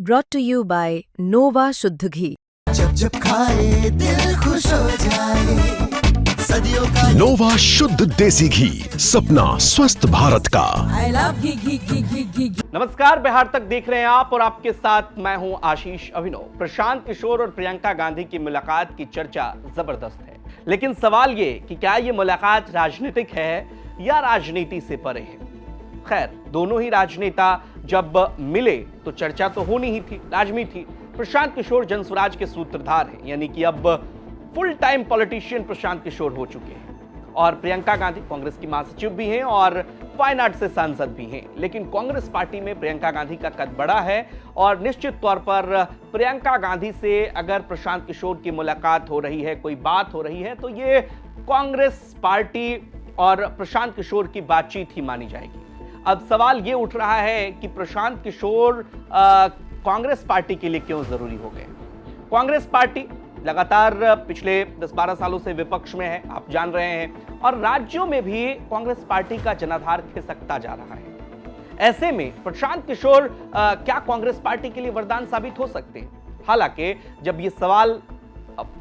brought to you by Nova शुद्ध घी। जब जब खाए दिल खुश हो जाए, सदियों का नोवा शुद्ध देसी घी, सपना स्वस्थ भारत का। I love घी। नमस्कार, बिहार तक देख रहे हैं आप और आपके साथ मैं हूं आशीष अभिनव। प्रशांत किशोर और प्रियंका गांधी की मुलाकात की चर्चा जबरदस्त है, लेकिन सवाल ये कि क्या ये मुलाकात राजनीतिक है या राजनीति से परे है। खैर, दोनों ही राजनेता जब मिले तो चर्चा तो होनी ही थी, लाजमी थी। प्रशांत किशोर जनस्वराज के सूत्रधार हैं, यानी कि अब full time politician Prashant Kishor हो चुके हैं, और प्रियंका गांधी कांग्रेस की महासचिव भी हैं और वायनाड से सांसद भी हैं। लेकिन कांग्रेस पार्टी में प्रियंका गांधी का कद बड़ा है और निश्चित तौर पर प्रियंका गांधी से अगर प्रशांत किशोर की मुलाकात हो रही है, कोई बात हो रही है, तो ये कांग्रेस पार्टी और प्रशांत किशोर की बातचीत ही मानी जाएगी। अब सवाल ये उठ रहा है कि प्रशांत किशोर कांग्रेस पार्टी के लिए क्यों जरूरी हो गए। कांग्रेस पार्टी लगातार पिछले 10-12 सालों से विपक्ष में है, आप जान रहे हैं, और राज्यों में भी कांग्रेस पार्टी का जनाधार खिसकता जा रहा है। ऐसे में प्रशांत किशोर क्या कांग्रेस पार्टी के लिए वरदान साबित हो सकते हैं। हालांकि जब ये सवाल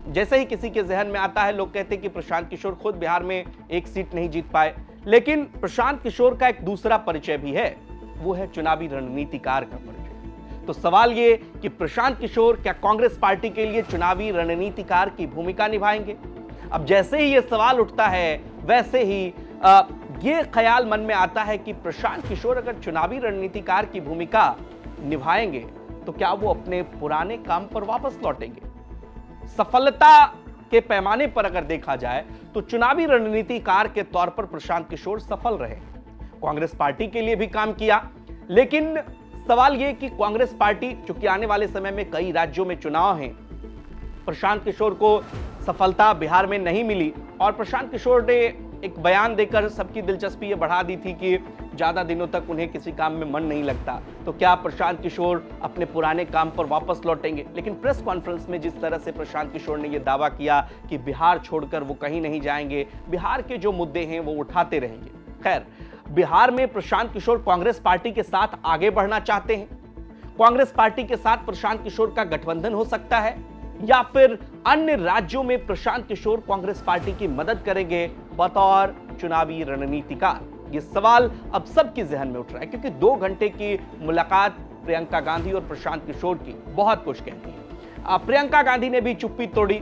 जैसे ही किसी के जहन में आता है, लोग कहते हैं कि प्रशांत किशोर खुद बिहार में एक सीट नहीं जीत पाए, लेकिन प्रशांत किशोर का एक दूसरा परिचय भी है, वो है चुनावी रणनीतिकार का परिचय। तो सवाल ये कि प्रशांत किशोर क्या कांग्रेस पार्टी के लिए चुनावी रणनीतिकार की भूमिका निभाएंगे। अब जैसे ही ये सवाल उठता है, वैसे ही ये ख्याल मन में आता है कि प्रशांत किशोर अगर चुनावी रणनीतिकार की भूमिका निभाएंगे तो क्या वो अपने पुराने काम पर वापस लौटेंगे। सफलता के पैमाने पर अगर देखा जाए तो चुनावी रणनीतिकार के तौर पर प्रशांत किशोर सफल रहे, कांग्रेस पार्टी के लिए भी काम किया। लेकिन सवाल यह कि कांग्रेस पार्टी, चूंकि आने वाले समय में कई राज्यों में चुनाव हैं, प्रशांत किशोर को सफलता बिहार में नहीं मिली और प्रशांत किशोर ने एक बयान देकर सबकी दिलचस्पी ये बढ़ा दी थी कि ज्यादा दिनों तक उन्हें किसी काम में मन नहीं लगता, तो क्या प्रशांत किशोर अपने पुराने काम पर वापस लौटेंगे। लेकिन प्रेस कॉन्फ्रेंस में जिस तरह से प्रशांत किशोर ने यह दावा किया कि बिहार छोड़कर वो कहीं नहीं जाएंगे, बिहार के जो मुद्दे हैं वो उठाते रहेंगे। खैर, बिहार में प्रशांत किशोर कांग्रेस पार्टी के साथ आगे बढ़ना चाहते हैं, कांग्रेस पार्टी के साथ प्रशांत किशोर का गठबंधन हो सकता है, या फिर अन्य राज्यों में प्रशांत किशोर कांग्रेस पार्टी की मदद करेंगे बतौर चुनावी रणनीतिकार। यह सवाल अब सबके जहन में उठ रहा है, क्योंकि 2 घंटे की मुलाकात प्रियंका गांधी और प्रशांत किशोर की बहुत कुछ कहती है। प्रियंका गांधी ने भी चुप्पी तोड़ी,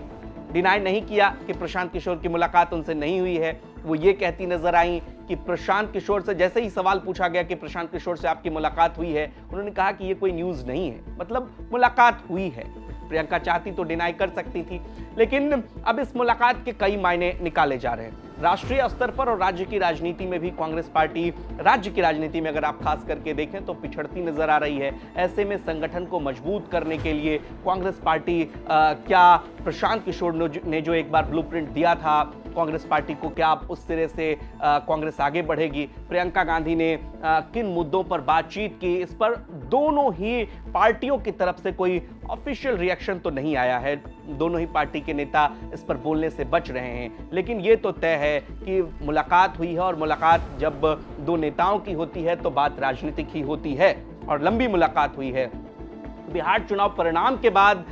डिनाई नहीं किया कि प्रशांत किशोर की मुलाकात उनसे नहीं हुई है। वो ये कहती नजर आई कि प्रशांत किशोर से, जैसे ही सवाल पूछा गया कि प्रशांत किशोर से आपकी मुलाकात हुई है, उन्होंने कहा कि ये कोई न्यूज नहीं है, मतलब मुलाकात हुई है। प्रियंका चाहती तो डिनाई कर सकती थी, लेकिन अब इस मुलाकात के कई मायने निकाले जा रहे हैं। राष्ट्रीय स्तर पर और राज्य की राजनीति में भी कांग्रेस पार्टी, राज्य की राजनीति में अगर आप खास करके देखें तो पिछड़ती नजर आ रही है। ऐसे में संगठन को मजबूत करने के लिए कांग्रेस पार्टी क्या प्रशांत किशोर ने जो एक बार ब्लूप्रिंट दिया था कांग्रेस पार्टी को, क्या उस तरह से कांग्रेस आगे बढ़ेगी। प्रियंका गांधी ने किन मुद्दों पर बातचीत की, इस पर दोनों ही पार्टियों की तरफ से कोई ऑफिशियल रिएक्शन तो नहीं आया है, दोनों ही पार्टी के नेता इस पर बोलने से बच रहे हैं। लेकिन यह तो तय है कि मुलाकात हुई है, और मुलाकात जब 2 नेताओं की होती है तो बात राजनीतिक ही होती है, और लंबी मुलाकात हुई है। बिहार चुनाव परिणाम के बाद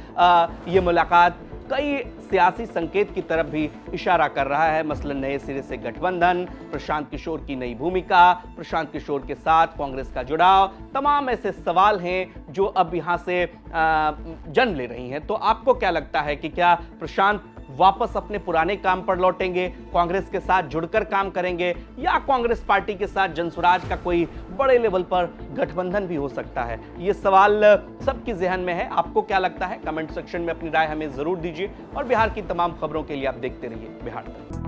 यह मुलाकात कई सियासी संकेत की तरफ भी इशारा कर रहा है, मसलन नए सिरे से गठबंधन, प्रशांत किशोर की नई भूमिका, प्रशांत किशोर के साथ कांग्रेस का जुड़ाव, तमाम ऐसे सवाल हैं जो अब यहां से जन्म ले रही हैं। तो आपको क्या लगता है कि क्या प्रशांत वापस अपने पुराने काम पर लौटेंगे, कांग्रेस के साथ जुड़कर काम करेंगे, या कांग्रेस पार्टी के साथ जनस्वराज का कोई बड़े लेवल पर गठबंधन भी हो सकता है। ये सवाल सबके जहन में है। आपको क्या लगता है? कमेंट सेक्शन में अपनी राय हमें जरूर दीजिए, और बिहार की तमाम खबरों के लिए आप देखते रहिए बिहार तक।